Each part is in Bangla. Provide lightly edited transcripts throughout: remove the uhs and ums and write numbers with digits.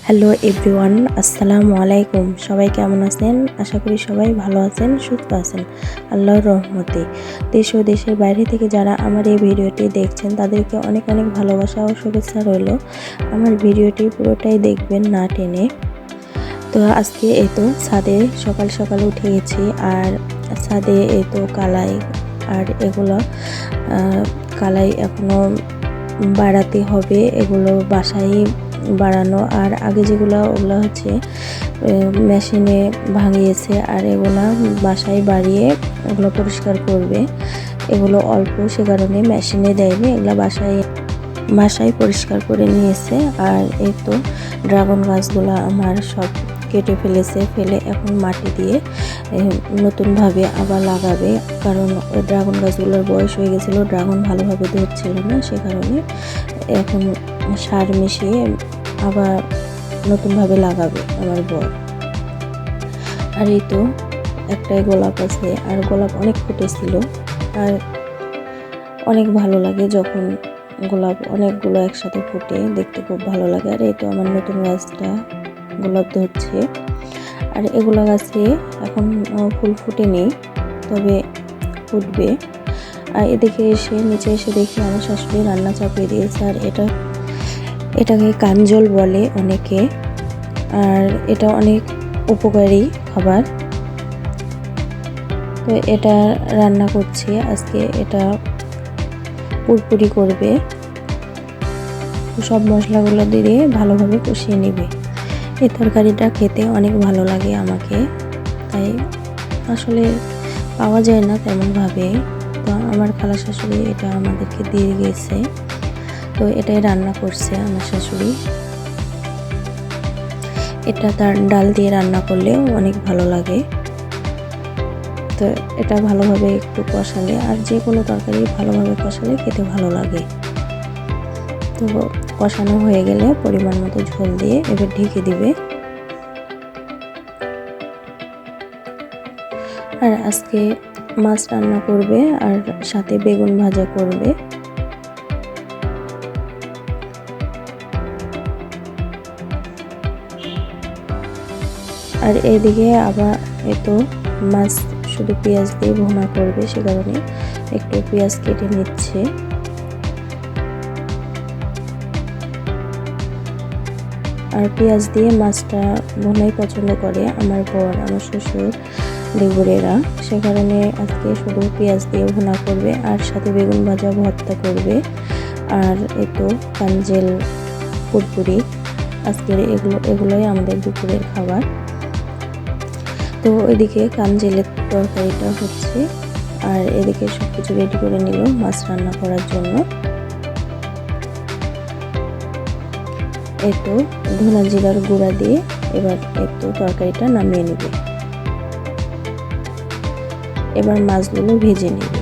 হ্যালো এভরিওয়ান, আসসালামু আলাইকুম। সবাই কেমন আছেন? আশা করি সবাই ভালো আছেন, সুস্থ আছেন আল্লাহর রহমতে। দেশ ও দেশের বাইরে থেকে যারা আমার এই ভিডিওটি দেখছেন তাদেরকে অনেক অনেক ভালোবাসা ও শুভেচ্ছা রইল। আমার ভিডিওটি পুরোটাই দেখবেন না টেনে। তো আজকে এই তো ছাদে সকাল সকাল উঠে গেছি, আর ছাদে এই তো কালাই আর এগুলো কালাই এখনও বাড়াতে হবে। এগুলো বাসায় বাড়ানো, আর আগে যেগুলো ওগুলো হচ্ছে মেশিনে ভাঙিয়েছে, আর এগুলো বাসায় বাড়িয়ে ওগুলো পরিষ্কার করবে। এগুলো অল্প, সে কারণে মেশিনে দেয়নি, এগুলো বাসায় পরিষ্কার করে নিয়েছে। আর এই তো ড্রাগন গাছগুলো আমার সব কেটে ফেলে এখন মাটি দিয়ে নতুনভাবে আবার লাগাবে, কারণ ওই ড্রাগন গাছগুলোর বয়স হয়ে গেছিলো, ড্রাগন ভালোভাবে ধরছিল না, সে কারণে এখন সার মিশিয়ে আবার নতুনভাবে লাগাবে আমার বর। আর এই তো একটাই গোলাপ আছে, আর গোলাপ অনেক ফুটেছিল, আর অনেক ভালো লাগে যখন গোলাপ অনেকগুলো একসাথে ফুটে, দেখতে খুব ভালো লাগে। আর এই তো আমার নতুন গাছটা গোলাপ ধরছে, আর এগুলো গাছে এখন ফুল ফুটেনি, তবে ফুটবে। আর এদিকে নিচে এসে দেখি আমার শাশুড়ি রান্না চাপিয়ে দিয়েছে, আর এটাকে কাঞ্জল বলে অনেকে, আর এটা অনেক উপকারী খাবার। তো এটা রান্না করছি আজকে, এটা পুরপুরি করবে, সব মশলাগুলো দিয়ে ভালোভাবে কষিয়ে নেবে। এই তরকারিটা খেতে অনেক ভালো লাগে আমাকে, তাই আসলে পাওয়া যায় না তেমনভাবে। তো আমার খালা শাশুড়ি এটা আমাদেরকে দিয়ে গেছে, তো এটাই রান্না করছে আমার শাশুড়ি। এটা তার ডাল দিয়ে রান্না করলেও অনেক ভালো লাগে। তো এটা ভালোভাবে একটু কষালে, আর যে কোনো তরকারি ভালোভাবে কষালে খেতে ভালো লাগে। তো কষানো হয়ে গেলে পরিমাণ মতো ঝোল দিয়ে এবার ঢেকে দিবে। আর আজকে মাছ রান্না করবে, আর সাথে বেগুন ভাজা করবে। আর এইদিকে আবার এতো মাছ শুধু পেঁয়াজ দিয়ে ভুনা করবে, সে কারণে একটু পেঁয়াজ কেটে নিচ্ছে। আর পেঁয়াজ দিয়ে মাছটা ভুনাই পছন্দ করে আমার বর, আমার শ্বশুর, দেবরেরা, সে কারণে আজকে শুধু পেঁয়াজ দিয়ে ভুনা করবে, আর সাথে বেগুন ভাজা ভর্তা করবে। আর এতো কাঞ্জেল পুরপুরি, আজকের এগুলোই আমাদের দুপুরের খাবার। তো ওইদিকে কাঞ্জেলের তরকারিটা হচ্ছে, আর এদিকে সব কিছু রেডি করে নিল মাছ রান্না করার জন্য। একটু ধনা জিরার গুঁড়া দিয়ে এবার একটু তরকারিটা নামিয়ে নেবে। এবার মাছগুলো ভেজে নেবে।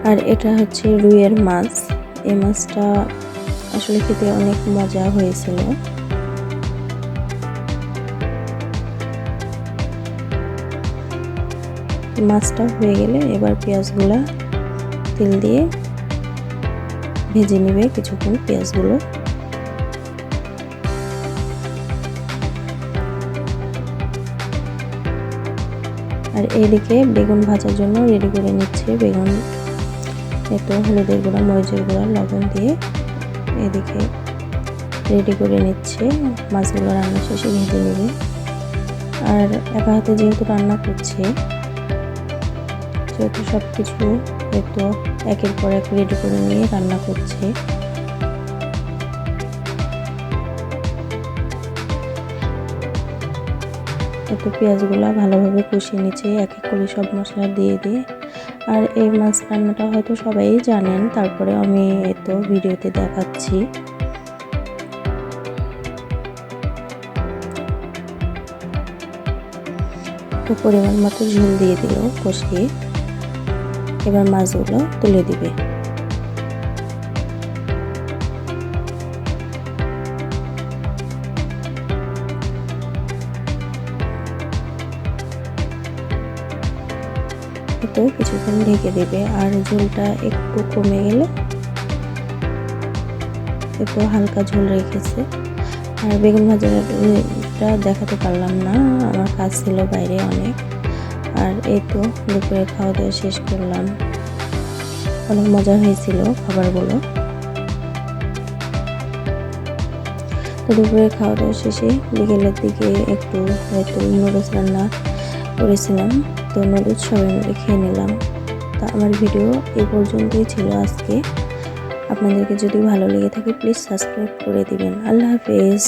আর এটা হচ্ছে রুইয়ের মাছ। এই মাছটা আসলে খেতে অনেক মজা হয়েছিল। মাছটা হয়ে গেলে এবার পেঁয়াজগুলা তেল দিয়ে ভেজে নেবে কিছুক্ষণ পেঁয়াজগুলো। আর এইদিকে বেগুন ভাজার জন্য রেডি করে নিচ্ছে বেগুন। একটু হলুদের গুঁড়া, মরিচের গুঁড়া, লবণ দিয়ে এদিকে রেডি করে নিচ্ছে। মাছগুলো রান্না শেষে ভেজে নেবে। আর একা হাতে যেহেতু রান্না করছে, সেহেতু সব কিছু একটু একের পর এক রেডি করে নিয়ে রান্না করছে। একটু পেঁয়াজগুলো ভালোভাবে কষিয়ে নিচ্ছে এক এক করে সব মশলা দিয়ে দিয়ে। আর এই মাছ রান্নাটা হয়তো সবাই জানেন, তারপরে আমি তো ভিডিওতে দেখাচ্ছি। তো পরিমাণ মতো ঝোল দিয়ে দিল কষিয়ে, এবার মাছগুলো তুলে দিবে। তো কিছুক্ষণ ঢেকে দেবে। আর ঝোলটা একটু কমে গেলে, একটু হালকা ঝোল রেখেছে। আর বেগুন ভাজাটা দেখাতে পারলাম না, আমার কাজ ছিল বাইরে অনেক। আর এই তো দুপুরে খাওয়া দাওয়া শেষ করলাম। অনেক মজা হয়েছিল খাবারগুলো। তো দুপুরে খাওয়া দাওয়া শেষে বিকেলের দিকে একটু হয়তো নুডলস রান্না করেছিলাম, তো নুডলস সবাই মিলে খেয়ে নিলাম। তো আমার ভিডিও এই পর্যন্তই ছিল আজকে। আপনাদেরকে যদি ভালো লেগে থাকে প্লিজ সাবস্ক্রাইব করে দিবেন। আল্লাহ হাফেজ।